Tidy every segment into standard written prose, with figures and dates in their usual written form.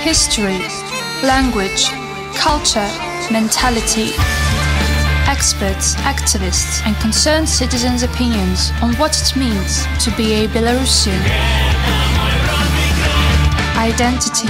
history, language, culture, mentality. Experts, activists, and concerned citizens' opinions on what it means to be a Belarusian. Identity.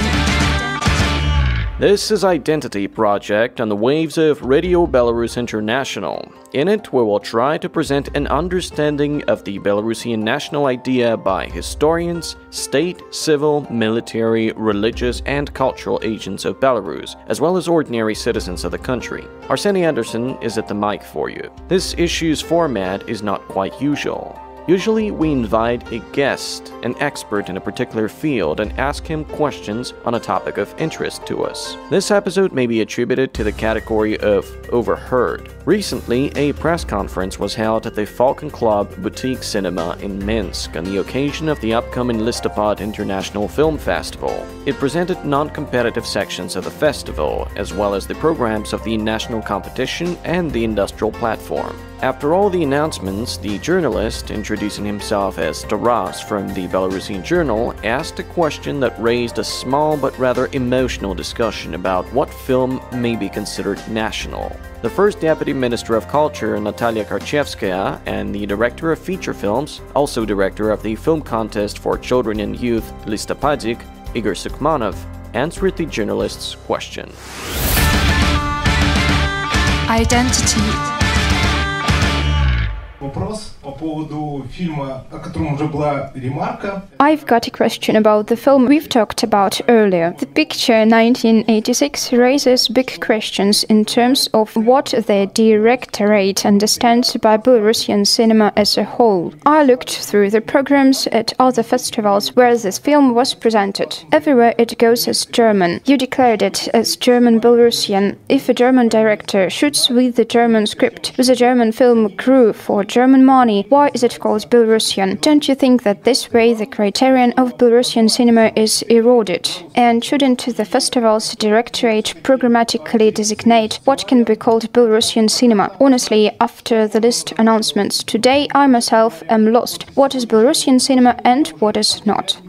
This is Identity Project on the waves of Radio Belarus International. In it, we will try to present an understanding of the Belarusian national idea by historians, state, civil, military, religious, and cultural agents of Belarus, as well as ordinary citizens of the country. Arsienij is at the mic for you. This issue's format is not quite usual. Usually, we invite a guest, an expert in a particular field, and ask him questions on a topic of interest to us. This episode may be attributed to the category of overheard. Recently, a press conference was held at the Falcon Club Boutique Cinema in Minsk on the occasion of the upcoming Listapad International Film Festival. It presented non-competitive sections of the festival, as well as the programs of the national competition and the industrial platform. After all the announcements, the journalist, introducing himself as Taras from the Belarusian Journal, asked a question that raised a small but rather emotional discussion about what film may be considered national. The first Deputy Minister of Culture, Natallia Karčeŭskaja, and the Director of Feature Films, also Director of the Film Contest for Children and Youth, Listapad, Ihar Sukmanaŭ, answered the journalist's question. Identity. I've got a question about the film we've talked about earlier. The picture 1986 raises big questions in terms of what the directorate understands by Belarusian cinema as a whole. I looked through the programs at other festivals where this film was presented. Everywhere it goes as German. You declared it as German Belarusian. If a German director shoots with the German script, with a German film crew for German money, why is it called Belarusian? Don't you think that this way the criterion of Belarusian cinema is eroded? And shouldn't the festival's directorate programmatically designate what can be called Belarusian cinema? Honestly, after the list announcements today, I myself am lost. What is Belarusian cinema and what is not?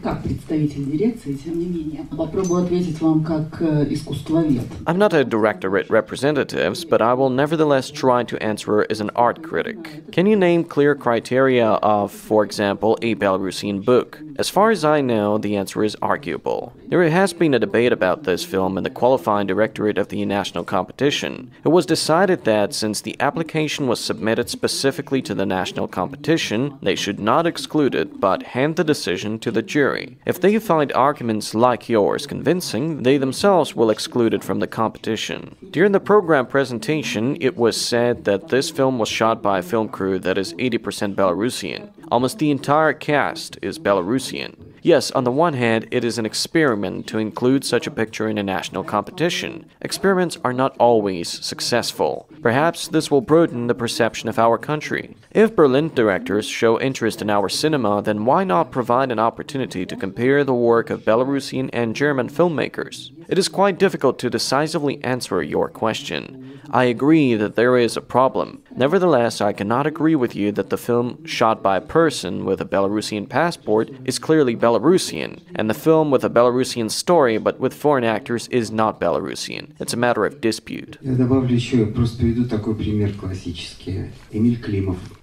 I'm not a directorate representative, but I will nevertheless try to answer as an art critic. Can you name clear criteria of, for example, a Belarusian book? As far as I know, the answer is arguable. There has been a debate about this film in the qualifying directorate of the national competition. It was decided that since the application was submitted specifically to the national competition, they should not exclude it, but hand the decision to the jury. If they find arguments like yours convincing, they themselves will exclude it from the competition. During the program presentation, it was said that this film was shot by a film crew that is 80% Belarusian. Almost the entire cast is Belarusian. Yes, on the one hand, it is an experiment to include such a picture in a national competition. Experiments are not always successful. Perhaps this will broaden the perception of our country. If Berlin directors show interest in our cinema, then why not provide an opportunity to compare the work of Belarusian and German filmmakers? It is quite difficult to decisively answer your question. I agree that there is a problem. Nevertheless, I cannot agree with you that the film shot by a person with a Belarusian passport is clearly Belarusian, and the film with a Belarusian story but with foreign actors is not Belarusian. It's a matter of dispute.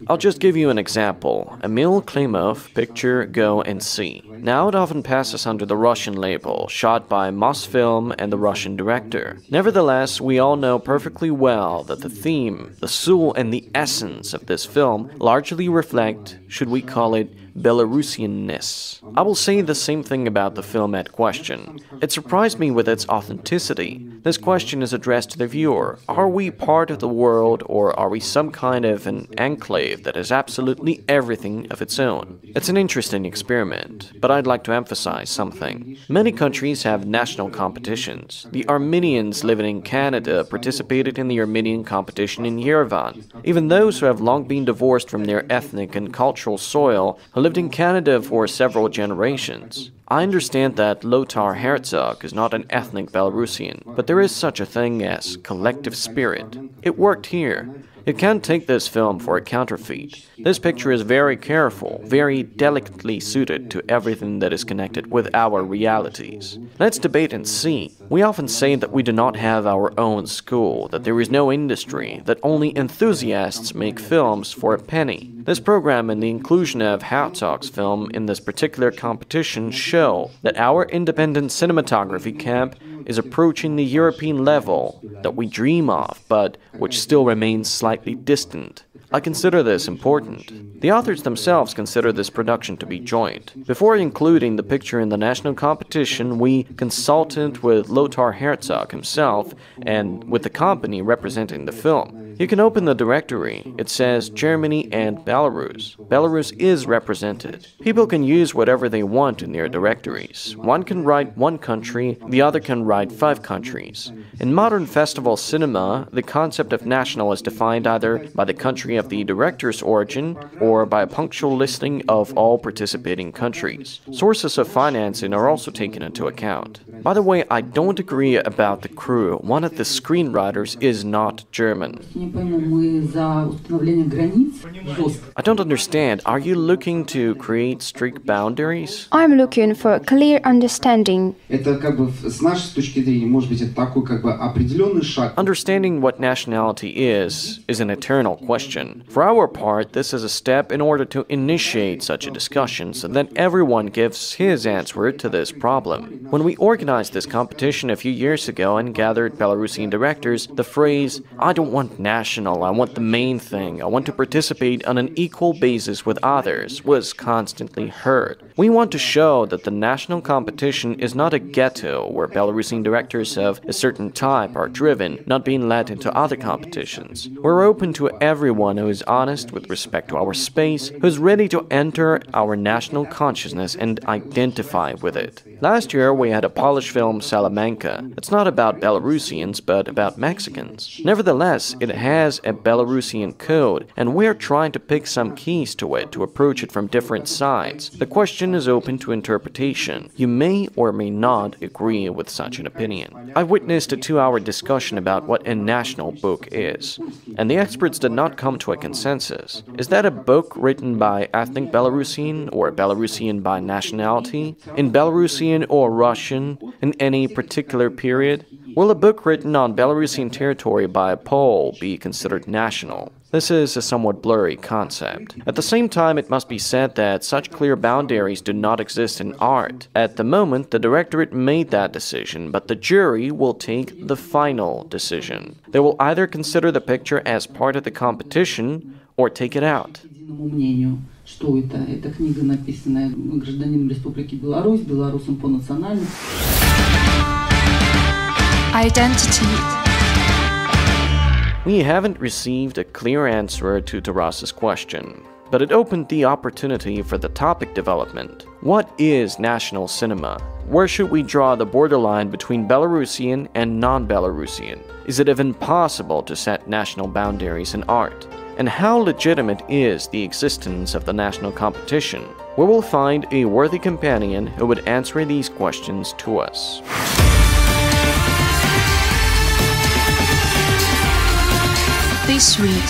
I'll just give you an example. Emil Klimov, picture Go and See. Now it often passes under the Russian label, shot by Mosfilm and the Russian director. Nevertheless, we all know perfectly well that the theme, the soul and the essence of this film largely reflect, should we call it, Belarusianness. I will say the same thing about the film at question. It surprised me with its authenticity. This question is addressed to the viewer. Are we part of the world, or are we some kind of an enclave that has absolutely everything of its own? It's an interesting experiment, but I'd like to emphasize something. Many countries have national competitions. The Armenians living in Canada participated in the Armenian competition in Yerevan. Even those who have long been divorced from their ethnic and cultural soil lived in Canada for several generations. I understand that Lothar Herzog is not an ethnic Belarusian, but there is such a thing as collective spirit. It worked here. You can't take this film for a counterfeit. This picture is very careful, very delicately suited to everything that is connected with our realities. Let's debate and see. We often say that we do not have our own school, that there is no industry, that only enthusiasts make films for a penny. This program and the inclusion of Herzog's film in this particular competition show that our independent cinematography camp is approaching the European level that we dream of, but which still remains slightly distant. I consider this important. The authors themselves consider this production to be joint. Before including the picture in the national competition, we consulted with Lothar Herzog himself and with the company representing the film. You can open the directory. It says Germany and Belarus. Belarus is represented. People can use whatever they want in their directories. One can write one country, the other can write 5 countries. In modern festival cinema, the concept of national is defined either by the country of the director's origin or by a punctual listing of all participating countries. Sources of financing are also taken into account. By the way, I don't agree about the crew. One of the screenwriters is not German. I don't understand. Are you looking to create strict boundaries? I'm looking for a clear understanding. Understanding what nationality is an eternal question. For our part, this is a step in order to initiate such a discussion so that everyone gives his answer to this problem. When we organized this competition a few years ago and gathered Belarusian directors, the phrase, "I don't want national, I want the main thing, I want to participate on an equal basis with others," was constantly heard. We want to show that the national competition is not a ghetto where Belarusian directors of a certain type are driven, not being led into other competitions. We're open to everyone who is honest with respect to our space, who's ready to enter our national consciousness and identify with it. Last year we had a Polish film, Salamanca. It's not about Belarusians, but about Mexicans. Nevertheless, it has a Belarusian code, and we're trying to pick some keys to it to approach it from different sides. The question is open to interpretation. You may or may not agree with such an opinion. I witnessed a 2-hour discussion about what a national book is, and the experts did not come to a consensus. Is that a book written by ethnic Belarusian or Belarusian by nationality? In Belarusian or Russian? In any particular period? Will a book written on Belarusian territory by a Pole be considered national? This is a somewhat blurry concept. At the same time, it must be said that such clear boundaries do not exist in art. At the moment, the directorate made that decision, but the jury will take the final decision. They will either consider the picture as part of the competition or take it out. Что это? Это книга, написанная гражданином Республики Беларусь, белорусом по национальности. Identity. We haven't received a clear answer to Taras's question, but it opened the opportunity for the topic development. What is national cinema? Where should we draw the borderline between Belarusian and non-Belarusian? Is it even possible to set national boundaries in art? And how legitimate is the existence of the national competition? We will find a worthy companion who would answer these questions to us. This week.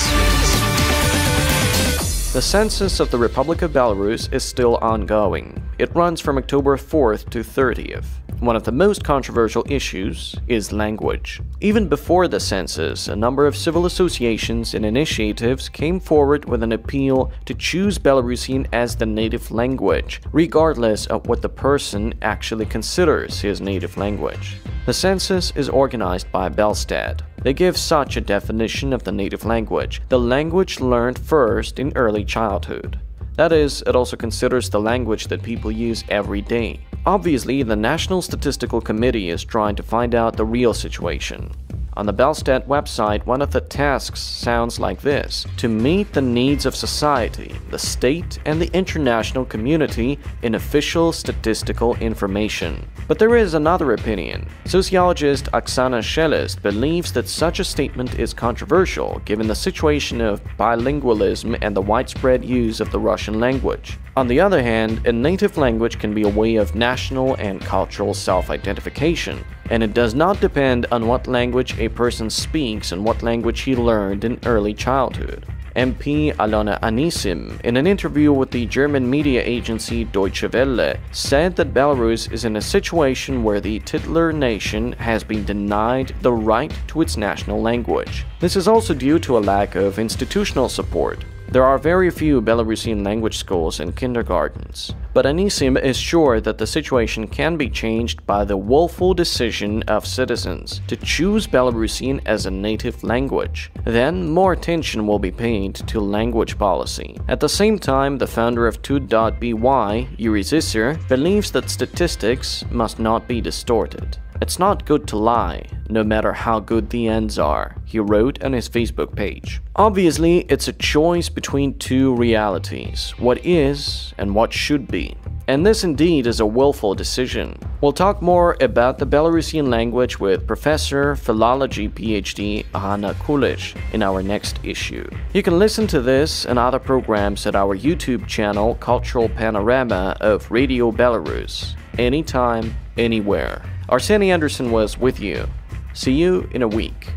The census of the Republic of Belarus is still ongoing. It runs from October 4th to 30th. One of the most controversial issues is language. Even before the census, a number of civil associations and initiatives came forward with an appeal to choose Belarusian as the native language, regardless of what the person actually considers his native language. The census is organized by Belstat. They give such a definition of the native language, the language learned first in early childhood. That is, it also considers the language that people use every day. Obviously, the National Statistical Committee is trying to find out the real situation. On the Belstat website, one of the tasks sounds like this: to meet the needs of society, the state, and the international community in official statistical information. But there is another opinion. Sociologist Oksana Shelest believes that such a statement is controversial given the situation of bilingualism and the widespread use of the Russian language. On the other hand, a native language can be a way of national and cultural self-identification, and it does not depend on what language a person speaks and what language he learned in early childhood. MP Alona Anisim, in an interview with the German media agency Deutsche Welle, said that Belarus is in a situation where the titular nation has been denied the right to its national language. This is also due to a lack of institutional support. There are very few Belarusian language schools and kindergartens, but Anisim is sure that the situation can be changed by the willful decision of citizens to choose Belarusian as a native language. Then more attention will be paid to language policy. At the same time, the founder of Tut.by, Yuri Zisser, believes that statistics must not be distorted. It's not good to lie, no matter how good the ends are, he wrote on his Facebook page. Obviously, it's a choice between two realities, what is and what should be. And this indeed is a willful decision. We'll talk more about the Belarusian language with Professor Philology PhD Hanna Kulic in our next issue. You can listen to this and other programs at our YouTube channel Cultural Panorama of Radio Belarus, anytime, anywhere. Arsienij Anderson was with you. See you in a week.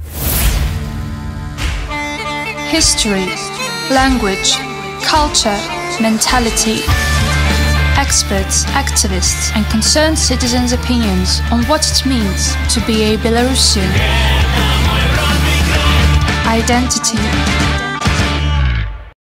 History, language, culture, mentality. Experts, activists, and concerned citizens' opinions on what it means to be a Belarusian. Identity.